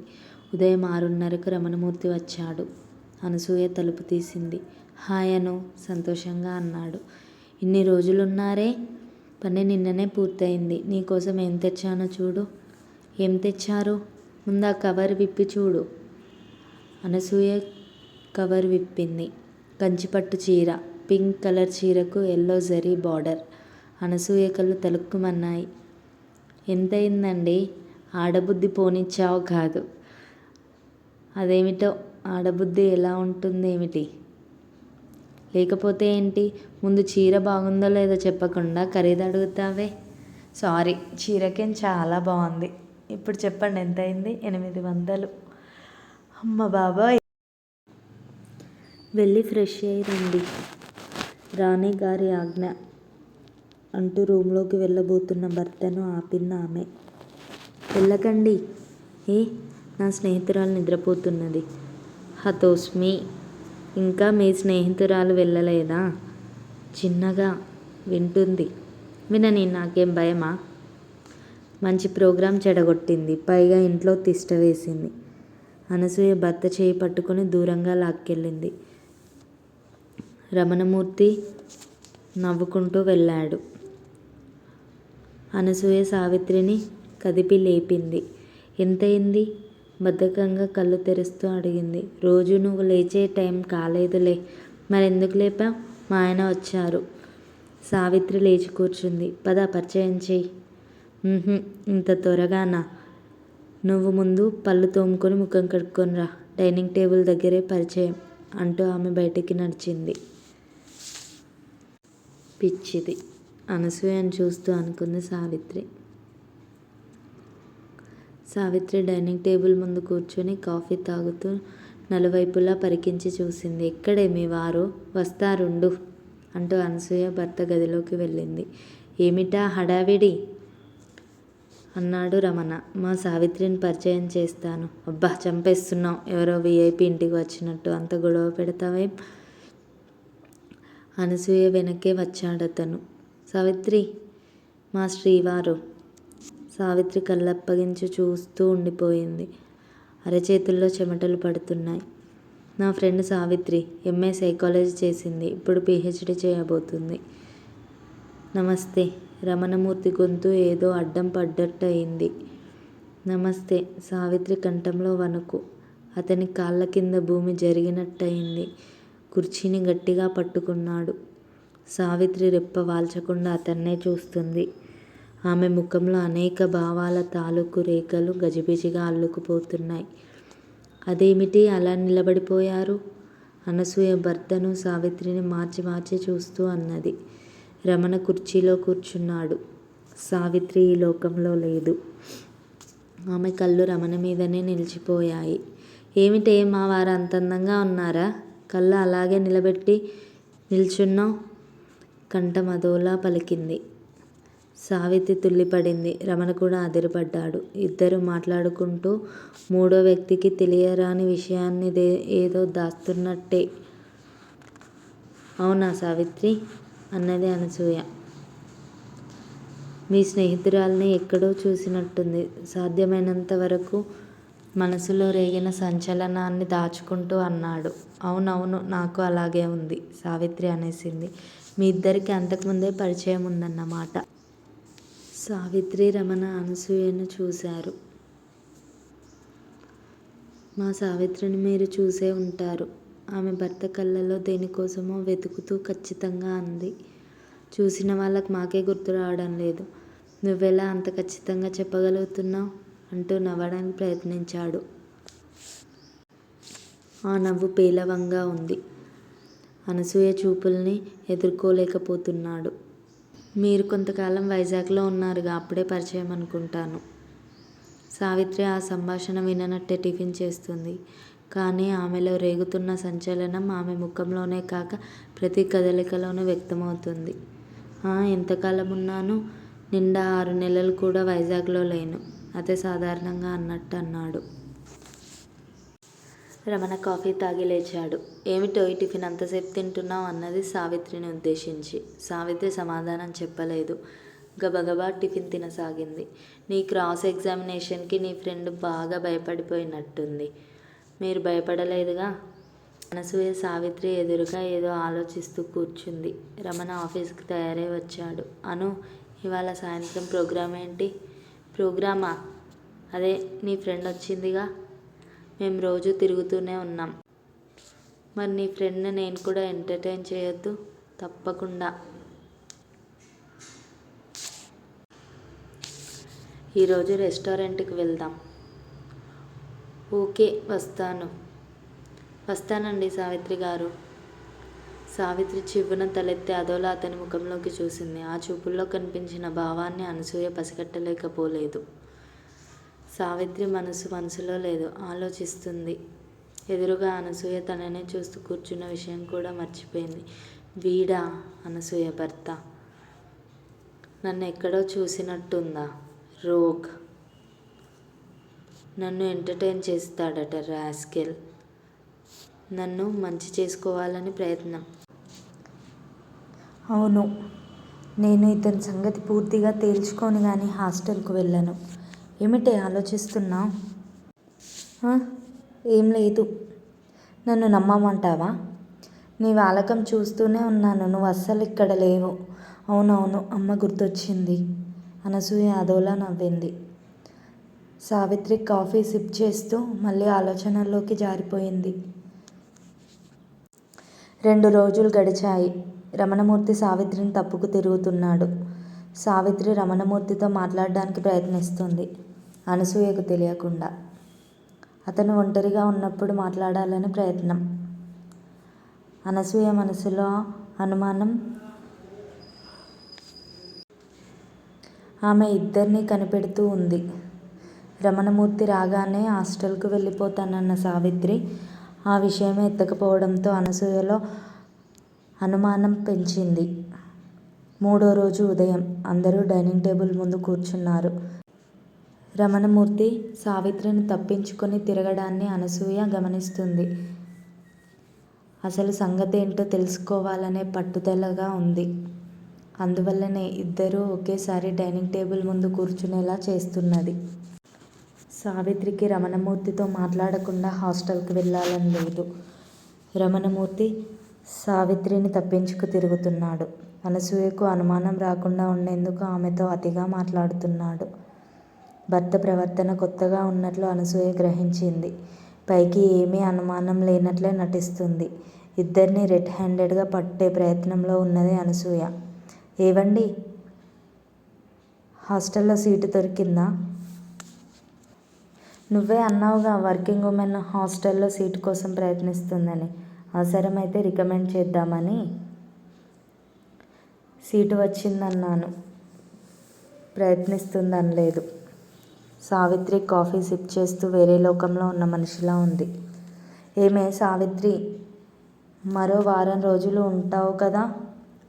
ఉదయం 6:30కు రమణమూర్తి వచ్చాడు. అనసూయ తలుపు తీసింది. హాయ్ అను, సంతోషంగా అన్నాడు. ఇన్ని రోజులున్నారే? పని నిన్ననే పూర్తయింది. నీకోసం ఏం తెచ్చానో చూడు. ఏం తెచ్చారు? ముందు ఆ కవర్ విప్పి చూడు. అనసూయ కవర్ విప్పింది. కంచిపట్టు చీర, పింక్ కలర్ చీరకు ఎల్లో జరీ బార్డర్. అనసూయ కళ్ళు తలుక్కుమన్నాయి. ఎంతయిందండి? ఆడబుద్ధి పోనిచ్చావు కాదు. అదేమిటో ఆడబుద్ధి ఎలా ఉంటుందేమిటి? లేకపోతే ఏంటి? ముందు చీర బాగుందో లేదో చెప్పకుండా ఖరీదు అడుగుతావే. సారీ, చీరకేం చాలా బాగుంది. ఇప్పుడు చెప్పండి ఎంత అయింది? 800. అమ్మ బాబాయ్, వెళ్ళి ఫ్రెష్ అయ్యి రండి, రాణి గారి ఆజ్ఞ అంటూ రూంలోకి వెళ్ళబోతున్న భర్తను ఆపింది ఆమె. వెళ్ళకండి. ఏ, నా స్నేహితురాలు నిద్రపోతున్నది. హతోస్మి. ఇంకా మీ స్నేహితురాలు వెళ్ళలేదా? చిన్నగా వింటుంది. వినని, నాకేం భయమా? మంచి ప్రోగ్రాం చెడగొట్టింది, పైగా ఇంట్లో తిష్ట వేసింది. అనసూయ భర్త చేయి పట్టుకుని దూరంగా లాక్కెళ్ళింది. రమణమూర్తి నవ్వుకుంటూ వెళ్ళాడు. అనసూయ సావిత్రిని కదిపి లేపింది. ఎంతయింది? బద్ధకంగా కళ్ళు తెరుస్తూ అడిగింది. రోజు నువ్వు లేచే టైం కాలేదులే. మరెందుకు లేపావు? మా ఆయన వచ్చారు. సావిత్రి లేచి కూర్చుంది. పద, పరిచయం చెయ్యి. ఇంత త్వరగానా? నువ్వు ముందు పళ్ళు తోముకొని ముఖం కడుక్కొని రా, డైనింగ్ టేబుల్ దగ్గరే పరిచయం అంటూ ఆమె బయటికి నడిచింది. పిచ్చిది, అనసూయను చూస్తూ అనుకుంది సావిత్రి. సావిత్రి డైనింగ్ టేబుల్ ముందు కూర్చొని కాఫీ తాగుతూ నలువైపులా పరికించి చూసింది. ఎక్కడే మీ వారు? వస్తారుండు అంటూ అనసూయ భర్త గదిలోకి వెళ్ళింది. ఏమిటా హడావిడి? అన్నాడు రమణ. మా సావిత్రిని పరిచయం చేస్తాను. అబ్బా, చంపేస్తున్నావు. ఎవరో విఐపి ఇంటికి వచ్చినట్టు అంత గొడవ పెడతావేం? అనసూయ వెనకే వచ్చాడతను. సావిత్రి, మా శ్రీవారు. సావిత్రి కళ్ళప్పగించి చూస్తూ ఉండిపోయింది. అరచేతుల్లో చెమటలు పడుతున్నాయి. నా ఫ్రెండ్ సావిత్రి ఎంఏ సైకాలజీ చేసింది, ఇప్పుడు పిహెచ్డి చేయబోతుంది. నమస్తే. రమణమూర్తి గొంతు ఏదో అడ్డం పడ్డట్టు అయింది. నమస్తే. సావిత్రి కంఠంలో వణుకు. అతని కాళ్ళ కింద భూమి జరిగినట్టయింది. కుర్చీని గట్టిగా పట్టుకున్నాడు. సావిత్రి రెప్ప వాల్చకుండా అతన్నే చూస్తుంది. ఆమె ముఖంలో అనేక భావాల తాలూకు రేఖలు గజిబిజిగా అల్లుకుపోతున్నాయి. అదేమిటి అలా నిలబడిపోయారు? అనసూయ భర్తను సావిత్రిని మార్చి మార్చి చూస్తూ అన్నది. రమణ కుర్చీలో కూర్చున్నాడు. సావిత్రి ఈ లోకంలో లేదు. ఆమె కళ్ళు రమణ మీదనే నిలిచిపోయాయి. ఏమిటే, మా వారు అంత అందంగా ఉన్నారా? కళ్ళు అలాగే నిలబెట్టి నిల్చున్నావు. కంఠం అదోలా పలికింది. సావిత్రి తుల్లిపడింది. రమణ కూడా అదిరిపడ్డాడు. ఇద్దరు మాట్లాడుకుంటూ మూడో వ్యక్తికి తెలియరాని విషయాన్ని ఏదో దాస్తున్నట్టే. అవునా సావిత్రి? అన్నది అనసూయ. మీ స్నేహితురాల్ని ఎక్కడో చూసినట్టుంది. సాధ్యమైనంత వరకు మనసులో రేగిన సంచలనాన్ని దాచుకుంటూ అన్నాడు. అవునవును, నాకు అలాగే ఉంది, సావిత్రి అనేసింది. మీ ఇద్దరికి అంతకుముందే పరిచయం ఉందన్నమాట. సావిత్రి, రమణ అనసూయను చూశారు. మా సావిత్రిని మీరు చూసే ఉంటారు. ఆమె భర్త కళ్ళలో దేనికోసమో వెతుకుతూ ఖచ్చితంగా అంది. చూసిన వాళ్ళకు మాకే గుర్తు రావడం లేదు. నువ్వెలా అంత ఖచ్చితంగా చెప్పగలుగుతున్నావు? అంటూ నవ్వడానికి ప్రయత్నించాడు. ఆ నవ్వు పేలవంగా ఉంది. అనసూయ చూపుల్ని ఎదుర్కోలేకపోతున్నాడు. మీరు కొంతకాలం వైజాగ్లో ఉన్నారుగా, అప్పుడే పరిచయం అనుకుంటాను. సావిత్రి ఆ సంభాషణ విననట్టే టిఫిన్ చేస్తుంది. కానీ ఆమెలో రేగుతున్న సంచలనం ఆమె ముఖంలోనే కాక ప్రతి కదలికలోనూ వ్యక్తమవుతుంది. ఎంతకాలం ఉన్నాను? నిండా 6 నెలలు కూడా వైజాగ్లో లేను, అదే సాధారణంగా అన్నట్టు అన్నాడు. రమణ కాఫీ తాగి లేచాడు. ఏమిటో ఈ టిఫిన్ అంతసేపు తింటున్నావు? అన్నది సావిత్రిని ఉద్దేశించి. సావిత్రి సమాధానం చెప్పలేదు. గబగబా టిఫిన్ తినసాగింది. నీ క్రాస్ ఎగ్జామినేషన్కి నీ ఫ్రెండ్ బాగా భయపడిపోయినట్టుంది. మీరు భయపడలేదుగా? అనసూయ సావిత్రి ఎదురుగా ఏదో ఆలోచిస్తూ కూర్చుంది. రమణ ఆఫీస్కి తయారై వచ్చాడు. అను, ఇవాళ సాయంత్రం ప్రోగ్రాం ఏంటి? ప్రోగ్రామా? అదే నీ ఫ్రెండ్ వచ్చిందిగా, మేము రోజు తిరుగుతూనే ఉన్నాం. మరి నీ ఫ్రెండ్ని నేను కూడా ఎంటర్టైన్ చేయొద్దు? తప్పకుండా. ఈరోజు రెస్టారెంట్కి వెళ్దాం. ఓకే, వస్తానండి సావిత్రి గారు. సావిత్రి చివ్వున తలెత్తి అదోలా అతని ముఖంలోకి చూసింది. ఆ చూపుల్లో కనిపించిన భావాన్ని అనసూయ పసిగట్టలేకపోలేదు. సావిత్రి మనసులో లేదు, ఆలోచిస్తుంది. ఎదురుగా అనసూయ తననే చూస్తూ కూర్చున్న విషయం కూడా మర్చిపోయింది. వీడా అనసూయ భర్త? నన్ను ఎక్కడో చూసినట్టుందా? రోగ్. నన్ను ఎంటర్టైన్ చేస్తాడట రాస్కెల్. నన్ను మంచి చేసుకోవాలని ప్రయత్నం. అవును, నేను ఇతని సంగతి పూర్తిగా తేల్చుకొని కానీ హాస్టల్కు వెళ్ళను. ఏమిటి ఆలోచిస్తున్నావు? ఏం లేదు. నన్ను నమ్మమంటావా? నీ వాలకం చూస్తూనే ఉన్నాను, నువ్వు అస్సలు ఇక్కడ లేవు. అవునవును, అమ్మ గుర్తొచ్చింది. అనసూయ అదోలా నవ్వింది. సావిత్రి కాఫీ సిప్ చేస్తూ మళ్ళీ ఆలోచనల్లోకి జారిపోయింది. 2 రోజులు గడిచాయి. రమణమూర్తి సావిత్రిని తప్పుకు తిరుగుతున్నాడు. సావిత్రి రమణమూర్తితో మాట్లాడడానికి ప్రయత్నిస్తుంది, అనసూయకు తెలియకుండా. అతను ఒంటరిగా ఉన్నప్పుడు మాట్లాడాలని ప్రయత్నం. అనసూయ మనసులో అనుమానం. ఆమె ఇద్దరినీ కనిపెడుతూ ఉంది. రమణమూర్తి రాగానే హాస్టల్కు వెళ్ళిపోతానన్న సావిత్రి ఆ విషయమే ఎత్తకపోవడంతో అనసూయలో అనుమానం పెంచింది. 3వ రోజు ఉదయం అందరూ డైనింగ్ టేబుల్ ముందు కూర్చున్నారు. రమణమూర్తి సావిత్రిని తప్పించుకొని తిరగడాన్ని అనసూయ గమనిస్తుంది. అసలు సంగతేంటో తెలుసుకోవాలనే పట్టుదలగా ఉంది. అందువల్లనే ఇద్దరూ ఒకేసారి డైనింగ్ టేబుల్ ముందు కూర్చునేలా చేస్తున్నది. సావిత్రికి రమణమూర్తితో మాట్లాడకుండా హాస్టల్కి వెళ్ళాలని లేదు. రమణమూర్తి సావిత్రిని తప్పించుకు తిరుగుతున్నాడు. అనసూయకు అనుమానం రాకుండా ఉండేందుకు ఆమెతో అతిగా మాట్లాడుతున్నాడు. భర్త ప్రవర్తన కొత్తగా ఉన్నట్లు అనసూయ గ్రహించింది. పైకి ఏమీ అనుమానం లేనట్లే నటిస్తుంది. ఇద్దరినీ రెడ్ హ్యాండెడ్గా పట్టే ప్రయత్నంలో ఉన్నది అనసూయ. ఏవండీ, హాస్టల్లో సీటు దొరికిందా? నువ్వే అన్నావుగా వర్కింగ్ ఉమెన్ హాస్టల్లో సీటు కోసం ప్రయత్నిస్తుందని. అవసరమైతే రికమెండ్ చేద్దామని. సీటు వచ్చిందన్నాను, ప్రయత్నిస్తుందనలేదు. సావిత్రి కాఫీ సిప్ చేస్తూ వేరే లోకంలో ఉన్న మనిషిలా ఉంది. ఏమే సావిత్రి, మరో వారం రోజులు ఉంటావు కదా?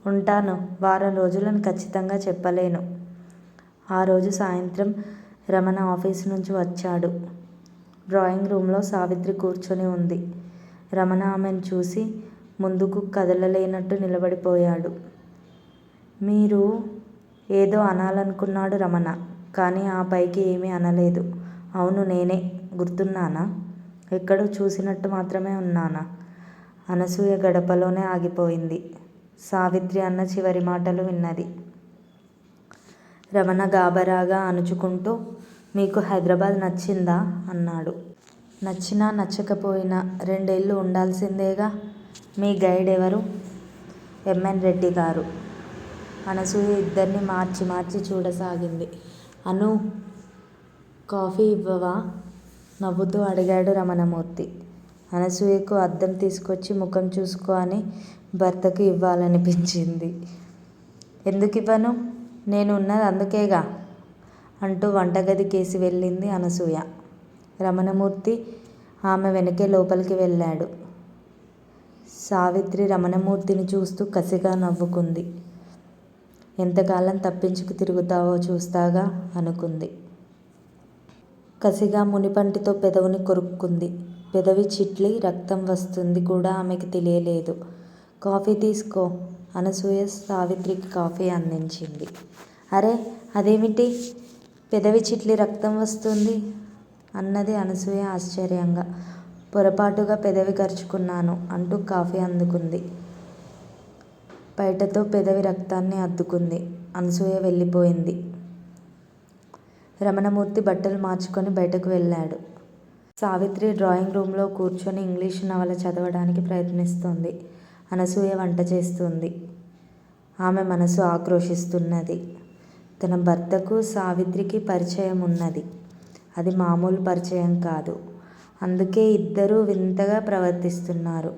ఉంటాను. వారం రోజులని ఖచ్చితంగా చెప్పలేను. ఆ రోజు సాయంత్రం రమణ ఆఫీసు నుంచి వచ్చాడు. డ్రాయింగ్ రూంలో సావిత్రి కూర్చొని ఉంది. రమణ ఆమెను చూసి ముందుకు కదలలేనట్టు నిలబడిపోయాడు. మీరు ఏదో అనాలనుకున్నాడు రమణ, కానీ ఆ పైకి ఏమీ అనలేదు. అవును, నేనే. గుర్తున్నానా? ఎక్కడో చూసినట్టు మాత్రమే ఉన్నానా? అనసూయ గడపలోనే ఆగిపోయింది. సావిత్రి అన్న చివరి మాటలు విన్నది. రమణ గాబరాగా అణుచుకుంటూ, మీకు హైదరాబాద్ నచ్చిందా? అన్నాడు. నచ్చినా నచ్చకపోయినా 2 ఏళ్ళు ఉండాల్సిందేగా. మీ గైడ్ ఎవరు? ఎంఎన్ రెడ్డి గారు. అనసూయ ఇద్దరినీ మార్చి మార్చి చూడసాగింది. అను, కాఫీ ఇవ్వవా? నవ్వుతూ అడిగాడు రమణమూర్తి. అనసూయకు అద్దం తీసుకొచ్చి ముఖం చూసుకో అని భర్తకు ఇవ్వాలనిపించింది. ఎందుకివ్వను? నేను ఉన్నది అందుకేగా అంటూ వంటగది కేసి వెళ్ళింది అనసూయ. రమణమూర్తి ఆమె వెనకే లోపలికి వెళ్ళాడు. సావిత్రి రమణమూర్తిని చూస్తూ కసిగా నవ్వుకుంది. ఎంతకాలం తప్పించుకు తిరుగుతావో చూస్తాగా అనుకుంది. కసిగా మునిపంటితో పెదవిని కొరుక్కుంది. పెదవి చిట్లి రక్తం వస్తుంది కూడా ఆమెకి తెలియలేదు. కాఫీ తీసుకో. అనసూయ సావిత్రికి కాఫీ అందించింది. అరే, అదేమిటి పెదవి చిట్లి రక్తం వస్తుంది? అన్నది అనసూయ ఆశ్చర్యంగా. పొరపాటుగా పెదవి కరుచుకున్నాను అంటూ కాఫీ అందుకుంది. పైటతో పెదవి రక్తాన్ని అద్దుకుంది. అనసూయ వెళ్ళిపోయింది. రమణమూర్తి బట్టలు మార్చుకొని బయటకు వెళ్ళాడు. సావిత్రి డ్రాయింగ్ రూంలో కూర్చొని ఇంగ్లీషు నవల చదవడానికి ప్రయత్నిస్తోంది. అనసూయ వంట చేస్తోంది. ఆమె మనసు ఆక్రోశిస్తున్నది. తన భర్తకు సావిత్రికి పరిచయం ఉన్నది. అది మామూలు పరిచయం కాదు. అందుకే ఇద్దరూ వింతగా ప్రవర్తిస్తున్నారు.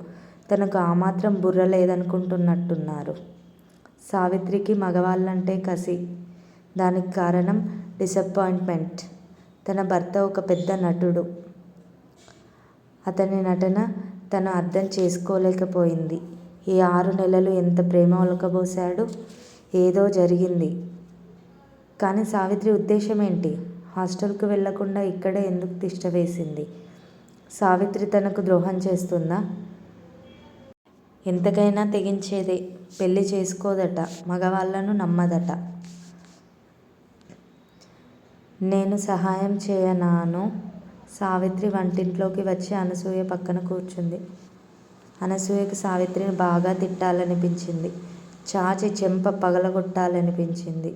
తనకు ఆ మాత్రం బుర్ర లేదనుకుంటున్నట్టున్నారు. సావిత్రికి మగవాళ్ళంటే కసి. దానికి కారణం డిసప్పాయింట్మెంట్. తన భర్త ఒక పెద్ద నటుడు. అతని నటన తను అర్థం చేసుకోలేకపోయింది. ఈ 6 నెలలు ఎంత ప్రేమ ఒలకబోశాడు. ఏదో జరిగింది. కానీ సావిత్రి ఉద్దేశమేంటి? హాస్టల్కు వెళ్ళకుండా ఇక్కడే ఎందుకు తిష్టవేసింది? సావిత్రి తనకు ద్రోహం చేస్తుందా? ఎంతకైనా తెగించేదే. పెళ్ళి చేసుకోదట. మగవాళ్ళను నమ్మదట. నేను సహాయం చేయనాను. సావిత్రి వంటింట్లోకి వచ్చి అనసూయ పక్కన కూర్చుంది. అనసూయకు సావిత్రిని బాగా తిట్టాలనిపించింది. చాచి చెంప పగలగొట్టాలనిపించింది.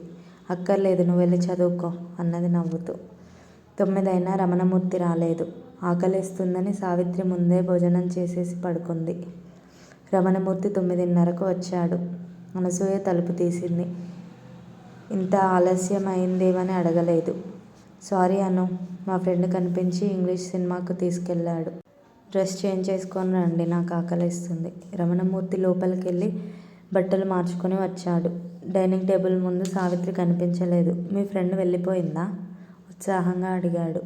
అక్కర్లేదు, నువ్వెళ్ళి చదువుకో అన్నది నవ్వుతూ. 9 అయినా రమణమూర్తి రాలేదు. ఆకలేస్తుందని సావిత్రి ముందే భోజనం చేసేసి పడుకుంది. రమణమూర్తి 9:30కు వచ్చాడు. అనసూయ తలుపు తీసింది. ఇంత ఆలస్యం అయిందేమని అడగలేదు. సారీ అను, మా ఫ్రెండ్ కనిపించి ఇంగ్లీష్ సినిమాకు తీసుకెళ్ళాడు. డ్రెస్ చేంజ్ చేసుకొని రండి, నాకు ఆకలేస్తుంది. రమణమూర్తి లోపలికెళ్ళి బట్టలు మార్చుకొని వచ్చాడు. డైనింగ్ టేబుల్ ముందు సావిత్రి కనిపించలేదు. మీ ఫ్రెండ్ వెళ్ళిపోయిందా? ఉత్సాహంగా అడిగాడు.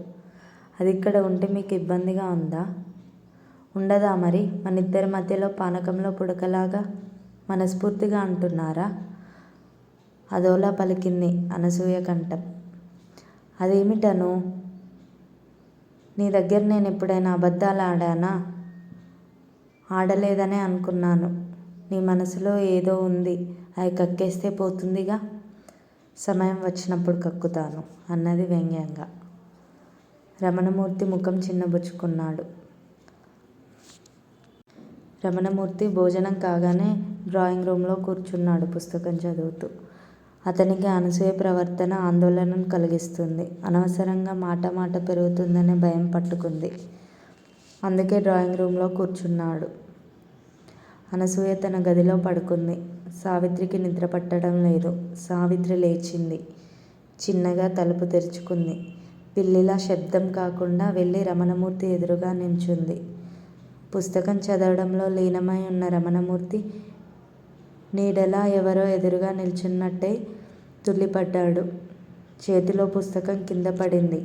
అది ఇక్కడ ఉంటే మీకు ఇబ్బందిగా ఉందా? ఉండదా మరి? మనిద్దరి మధ్యలో పానకంలో పుడకలాగా మనస్ఫూర్తిగా అంటున్నారా? అదోలా పలికింది అనసూయ కంఠం. అదేమిటను? నీ దగ్గర నేను ఎప్పుడైనా అబద్ధాలు ఆడానా? ఆడలేదనే అనుకున్నాను. నీ మనసులో ఏదో ఉంది, అది కక్కేస్తే పోతుందిగా. సమయం వచ్చినప్పుడు కక్కుతాను అన్నది వ్యంగ్యంగా. రమణమూర్తి ముఖం చిన్నబుచ్చుకున్నాడు. రమణమూర్తి భోజనం కాగానే డ్రాయింగ్ రూంలో కూర్చున్నాడు పుస్తకం చదువుతూ. అతనికి అనసూయ ప్రవర్తన ఆందోళనను కలిగిస్తుంది. అనవసరంగా మాట పెరుగుతుందనే భయం పట్టుకుంది. అందుకే డ్రాయింగ్ రూంలో కూర్చున్నాడు. అనసూయ తన గదిలో పడుకుంది. సావిత్రికి నిద్ర పట్టడం లేదు. సావిత్రి లేచింది. చిన్నగా తలుపు తెరుచుకుంది. పిల్లిలా శబ్దం కాకుండా వెళ్ళి రమణమూర్తి ఎదురుగా నించుంది. పుస్తకం చదవడంలో లీనమై ఉన్న రమణమూర్తి నీడలా ఎవరో ఎదురుగా నిల్చున్నట్టే తుళ్ళిపడ్డాడు. చేతిలో పుస్తకం కింద పడింది.